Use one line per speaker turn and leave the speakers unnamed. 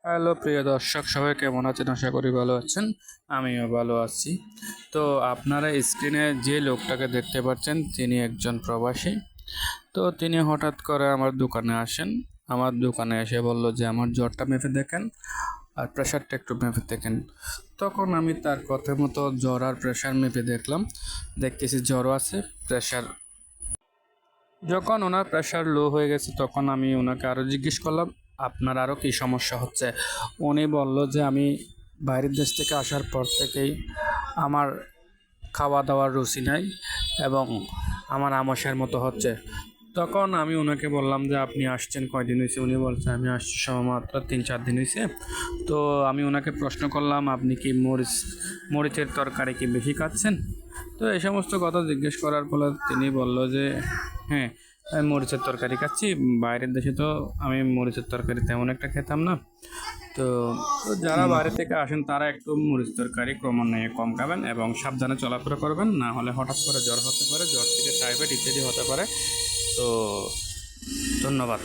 Hello প্রিয় দর্শক, সবাই কেমন আছেন? আশা করি ভালো আছেন। আমিও ভালো আছি। তো আপনারা স্ক্রিনে যে লোকটাকে দেখতে পাচ্ছেন তিনি একজন প্রবাসী। তো তিনি হঠাৎ করে আমার দোকানে আসেন। আমার দোকানে এসে বলল যে আমার জ্বরটা মেপে দেখেন আর প্রেশারটা একটু মেপে দেখেন। তখন আমি তার কথা মতো জ্বর আর প্রেশার মেপে দেখলাম। দেখতেছি জ্বরও আছে, প্রেশার। যখন ওনার প্রেশার লো হয়ে গেছে তখন আমি ওনাকে আরও জিজ্ঞেস করলাম, আপনার আরও কী সমস্যা হচ্ছে? উনি বলল যে আমি বাইরের দেশ থেকে আসার পর থেকেই আমার খাওয়া দাওয়ার রুচি নাই এবং আমার আমাশয়ের মতো হচ্ছে। তখন আমি ওনাকে বললাম যে আপনি আসছেন কয়দিন হয়েছে? উনি বলছে আমি আসছি মাত্র 3-4 দিন হয়েছে। তো আমি ওনাকে প্রশ্ন করলাম, আপনি কি মরিচের তরকারি কি বেশি খাচ্ছেন? তো এই সমস্ত কথা জিজ্ঞেস করার ফলে তিনি বলল যে হ্যাঁ, আমি মরিচের তরকারি খাচ্ছি। বাইরের দেশে তো আমি মরিচের তরকারি তেমন একটা খেতাম না। তো তো যারা বাইরে থেকে আসেন তারা একটু মরিচ তরকারি ক্রমান্বয়ে কম খাবেন এবং সাবধানে চলাফেরা করবেন, না হলে হঠাৎ করে জ্বর হতে পারে, জ্বর থেকে টাইফয়েড ইত্যাদি হতে পারে। তো ধন্যবাদ।